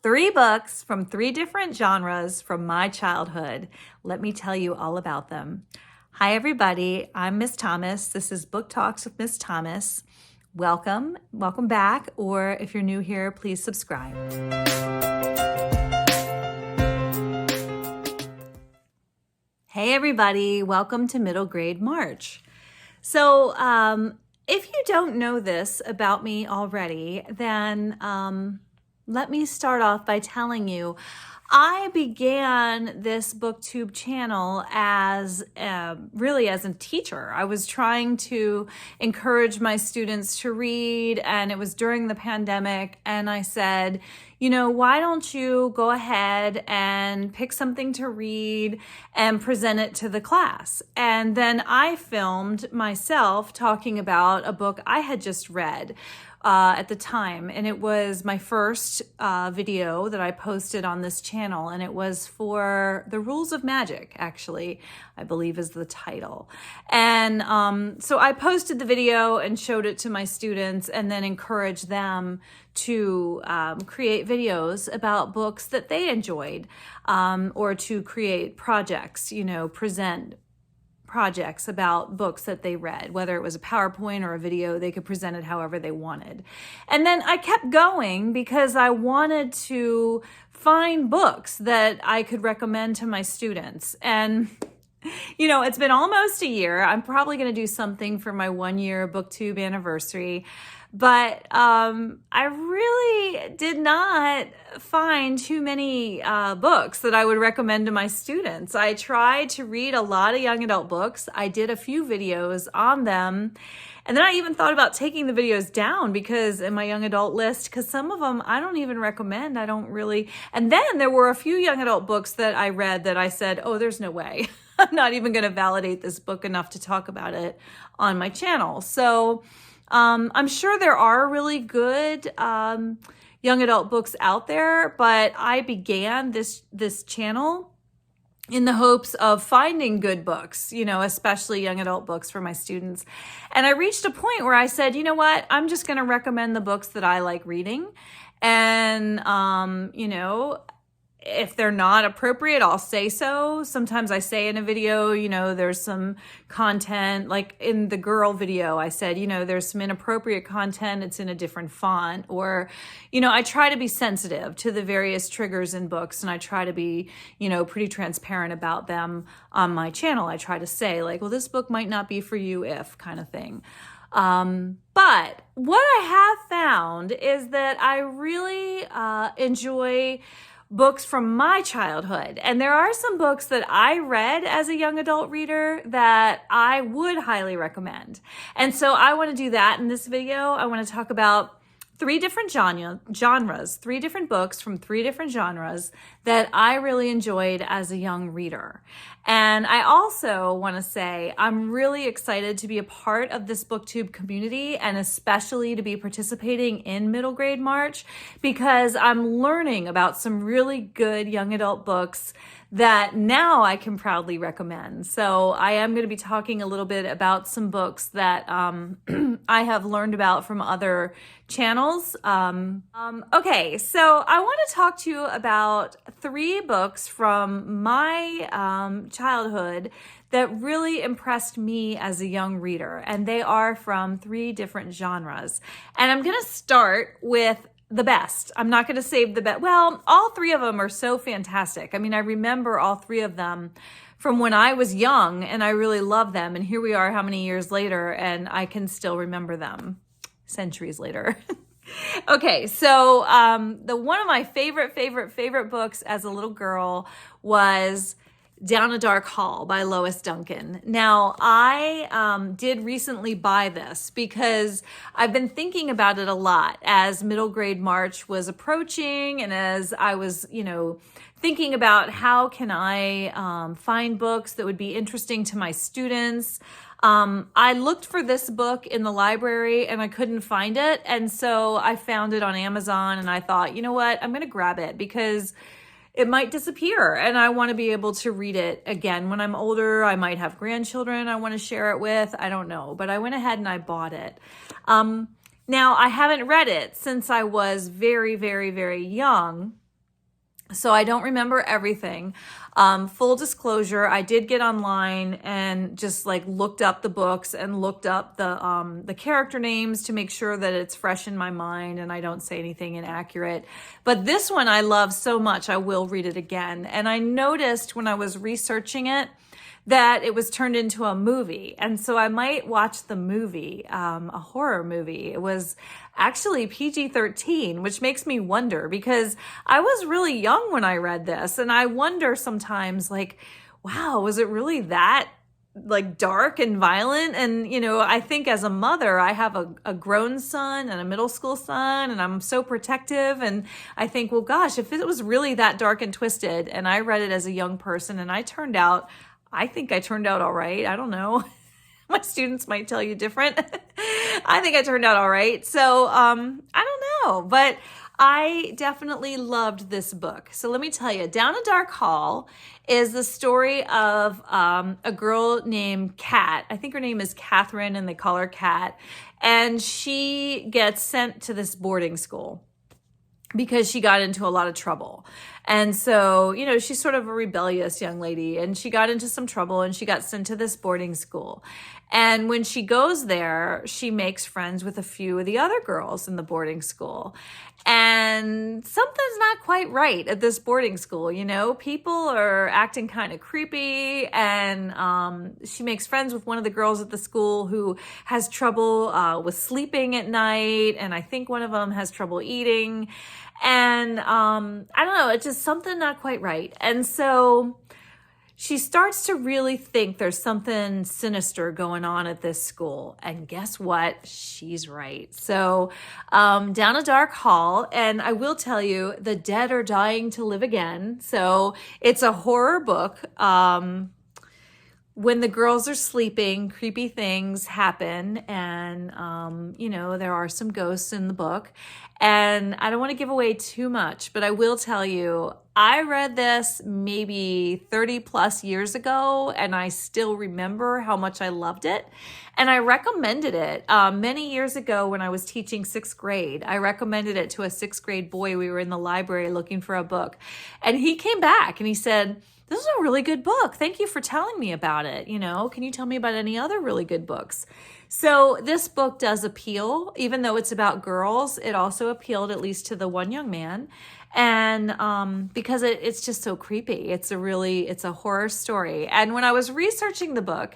3 books from 3 different genres from my childhood. Let me tell you all about them. Hi, everybody. I'm Miss Thomas. This is Book Talks with Miss Thomas. Welcome back, or if you're new here, please subscribe. Hey, everybody. Welcome to Middle Grade March. So, if you don't know this about me already, then let me start off by telling you I began this booktube channel as really as a teacher. I was trying to encourage my students to read, and it was during the pandemic, and I said, why don't you go ahead and pick something to read and present it to the class? And then I filmed myself talking about a book I had just read at the time, and it was my first video that I posted on this channel, and it was for The Rules of Magic, actually, I believe is the title. And so I posted the video and showed it to my students, and then encouraged them to create videos about books that they enjoyed, or to create projects, present projects about books that they read, whether it was a PowerPoint or a video. They could present it however they wanted. And then I kept going because I wanted to find books that I could recommend to my students. And it's been almost a year. I'm probably going to do something for my 1-year booktube anniversary. But I really did not find too many books that I would recommend to my students. I tried to read a lot of young adult books. I did a few videos on them. And then I even thought about taking the videos down in my young adult list, because some of them I don't even recommend. I don't really. And then there were a few young adult books that I read that I said, oh, there's no way. I'm not even going to validate this book enough to talk about it on my channel. So I'm sure there are really good young adult books out there, but I began this channel in the hopes of finding good books, especially young adult books for my students. And I reached a point where I said, you know what, I'm just going to recommend the books that I like reading. And, if they're not appropriate, I'll say so. Sometimes I say in a video, there's some content, like in the girl video, I said, there's some inappropriate content. It's in a different font. Or, I try to be sensitive to the various triggers in books, and I try to be, pretty transparent about them on my channel. I try to say like, well, this book might not be for you if kind of thing. But what I have found is that I really enjoy books from my childhood. And there are some books that I read as a young adult reader that I would highly recommend. And so I want to do that in this video. I want to talk about 3 different genres, 3 different books from 3 different genres that I really enjoyed as a young reader. And I also want to say I'm really excited to be a part of this booktube community, and especially to be participating in Middle Grade March, because I'm learning about some really good young adult books that now I can proudly recommend. So I am going to be talking a little bit about some books that I have learned about from other channels. Okay, so I want to talk to you about 3 books from my childhood that really impressed me as a young reader, and they are from 3 different genres. And I'm going to start with the best. I'm not going to save the best. Well, all 3 of them are so fantastic. I mean, I remember all 3 of them from when I was young, and I really love them. And here we are how many years later, and I can still remember them centuries later. Okay, so one of my favorite books as a little girl was Down a Dark Hall by Lois Duncan. Now, I did recently buy this because I've been thinking about it a lot as Middle Grade March was approaching, and as I was, thinking about how can I find books that would be interesting to my students. I looked for this book in the library and I couldn't find it. And so I found it on Amazon, and I thought, you know what, I'm going to grab it because it might disappear and I want to be able to read it again when I'm older. I might have grandchildren I want to share it with. I don't know, but I went ahead and I bought it. Now, I haven't read it since I was very, very, very young. So I don't remember everything. Full disclosure, I did get online and just like looked up the books and looked up the character names to make sure that it's fresh in my mind and I don't say anything inaccurate. But this one I love so much, I will read it again. And I noticed when I was researching it that it was turned into a movie. And so I might watch the movie, a horror movie. It was actually PG-13, which makes me wonder because I was really young when I read this. And I wonder sometimes like, wow, was it really that like dark and violent? And, you know, I think as a mother, I have a grown son and a middle school son, and I'm so protective. And I think, well, gosh, if it was really that dark and twisted, and I read it as a young person and I think I turned out all right. I don't know. My students might tell you different. I think I turned out all right. So I don't know, but I definitely loved this book. So let me tell you, Down a Dark Hall is the story of a girl named Kat. I think her name is Catherine and they call her Kat. And she gets sent to this boarding school because she got into a lot of trouble. And so, you know, she's sort of a rebellious young lady and she got into some trouble and she got sent to this boarding school. And when she goes there, she makes friends with a few of the other girls in the boarding school. And something's not quite right at this boarding school. You know, people are acting kind of creepy. And she makes friends with one of the girls at the school who has trouble with sleeping at night. And I think one of them has trouble eating. And I don't know, it's just something not quite right. And so she starts to really think there's something sinister going on at this school. And guess what? She's right. So Down a Dark Hall, and I will tell you, the dead are dying to live again. So it's a horror book. When the girls are sleeping, creepy things happen. And, you know, there are some ghosts in the book. And I don't want to give away too much, but I will tell you, I read this maybe 30 plus years ago, and I still remember how much I loved it. And I recommended it many years ago when I was teaching sixth grade. I recommended it to a sixth grade boy. We were in the library looking for a book. And he came back and he said, "This is a really good book. Thank you for telling me about it. You know, can you tell me about any other really good books?" So this book does appeal, even though it's about girls. It also appealed at least to the one young man. And because it's just so creepy. It's a horror story. And when I was researching the book,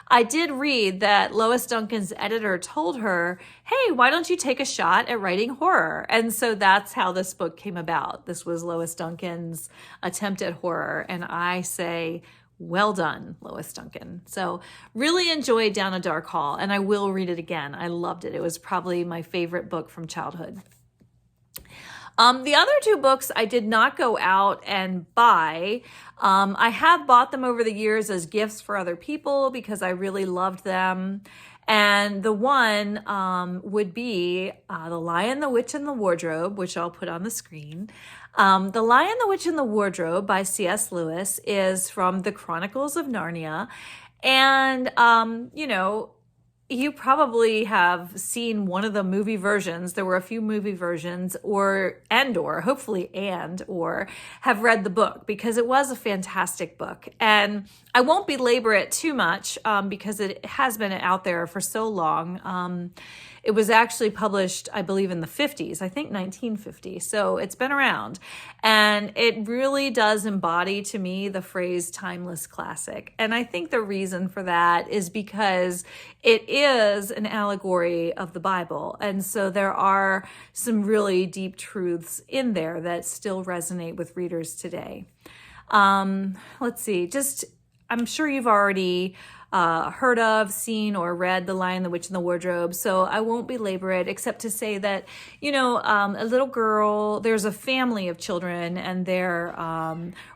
I did read that Lois Duncan's editor told her, "Hey, why don't you take a shot at writing horror?" And so that's how this book came about. This was Lois Duncan's attempt at horror. And I say, well done, Lois Duncan. So really enjoyed Down a Dark Hall, and I will read it again. I loved it. It was probably my favorite book from childhood. The other two books I did not go out and buy. I have bought them over the years as gifts for other people because I really loved them. And the one would be The Lion, the Witch, and the Wardrobe, which I'll put on the screen. The Lion, the Witch, and the Wardrobe by C.S. Lewis is from the Chronicles of Narnia. And, you know, you probably have seen one of the movie versions. There were a few movie versions or hopefully have read the book because it was a fantastic book. And I won't belabor it too much because it has been out there for so long. It was actually published, I believe, in the 50s, I think 1950. So it's been around. And it really does embody to me the phrase timeless classic. And I think the reason for that is because it is an allegory of the Bible. And so there are some really deep truths in there that still resonate with readers today. Let's see, I'm sure you've already heard of, seen, or read The Lion, the Witch, and the Wardrobe. So I won't belabor it except to say that, you know, a little girl, there's a family of children and they're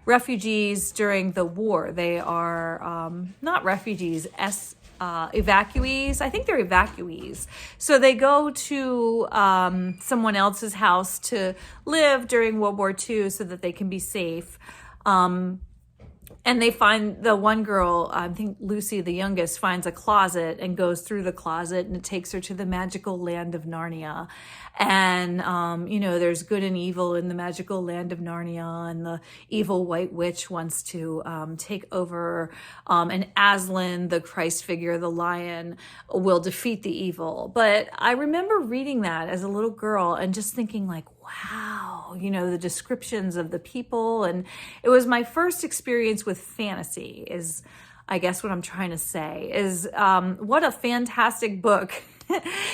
refugees during the war. They are not refugees, evacuees. I think they're evacuees. So they go to someone else's house to live during World War II so that they can be safe. And they find the one girl, I think Lucy, the youngest, finds a closet and goes through the closet, and it takes her to the magical land of Narnia. And, there's good and evil in the magical land of Narnia, and the evil white witch wants to take over. And Aslan, the Christ figure, the lion, will defeat the evil. But I remember reading that as a little girl and just thinking like, wow, the descriptions of the people. And it was my first experience with fantasy, is I guess what I'm trying to say is what a fantastic book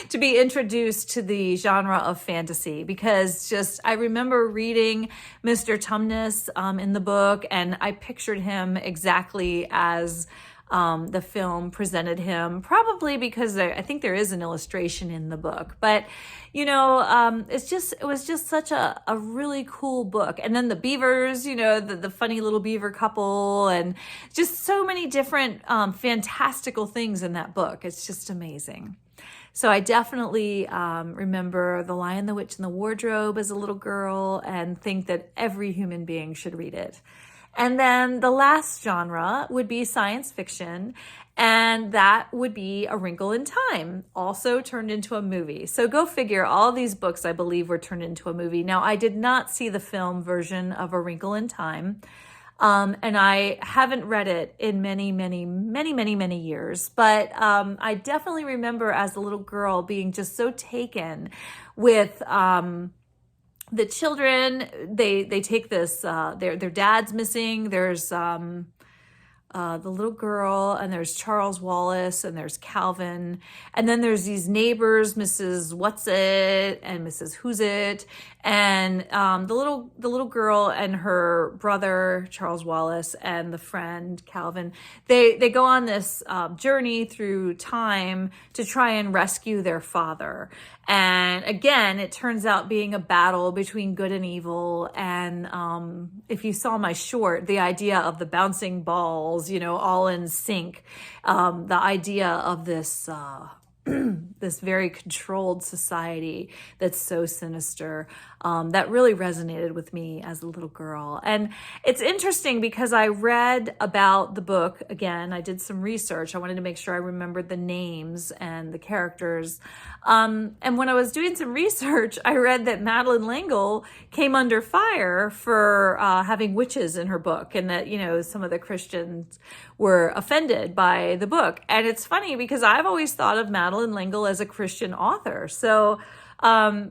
to be introduced to the genre of fantasy, because I remember reading Mr. Tumnus in the book, and I pictured him exactly as the film presented him, probably because I think there is an illustration in the book. But, it was just such a really cool book. And then the beavers, the funny little beaver couple, and just so many different fantastical things in that book. It's just amazing. So I definitely remember The Lion, the Witch, and the Wardrobe as a little girl, and think that every human being should read it. And then the last genre would be science fiction, and that would be A Wrinkle in Time, also turned into a movie. So go figure, all these books, I believe, were turned into a movie. Now, I did not see the film version of A Wrinkle in Time, and I haven't read it in many, many, many, many, many years. But I definitely remember as a little girl being just so taken with the children. They take this, their dad's missing. There's the little girl, and there's Charles Wallace, and there's Calvin, and then there's these neighbors, Mrs. What's-It and Mrs. Who's-It, and the little girl and her brother Charles Wallace and the friend Calvin. They go on this journey through time to try and rescue their father. And again, it turns out being a battle between good and evil. And if you saw my short, the idea of the bouncing balls, all in sync, the idea of this this very controlled society that's so sinister, that really resonated with me as a little girl. And it's interesting because I read about the book again. I did some research. I wanted to make sure I remembered the names and the characters. And when I was doing some research, I read that Madeleine L'Engle came under fire for having witches in her book, and that, some of the Christians were offended by the book. And it's funny because I've always thought of Madeleine L'Engle as a Christian author. So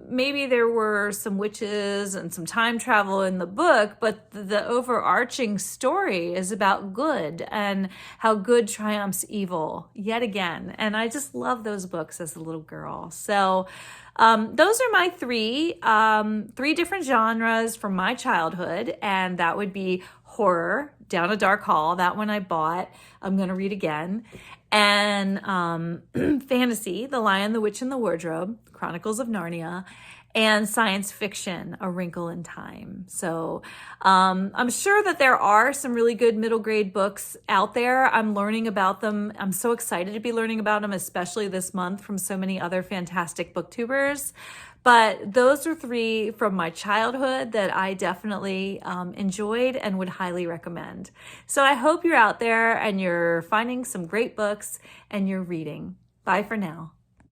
maybe there were some witches and some time travel in the book, but the overarching story is about good and how good triumphs evil yet again. And I just love those books as a little girl. So those are my three different genres from my childhood, and that would be horror, Down a Dark Hall. That one I bought. I'm going to read again. And fantasy, The Lion, the Witch, and the Wardrobe, Chronicles of Narnia, and science fiction, A Wrinkle in Time. So I'm sure that there are some really good middle grade books out there. I'm learning about them. I'm so excited to be learning about them, especially this month from so many other fantastic booktubers. But those are three from my childhood that I definitely enjoyed and would highly recommend. So I hope you're out there and you're finding some great books and you're reading. Bye for now.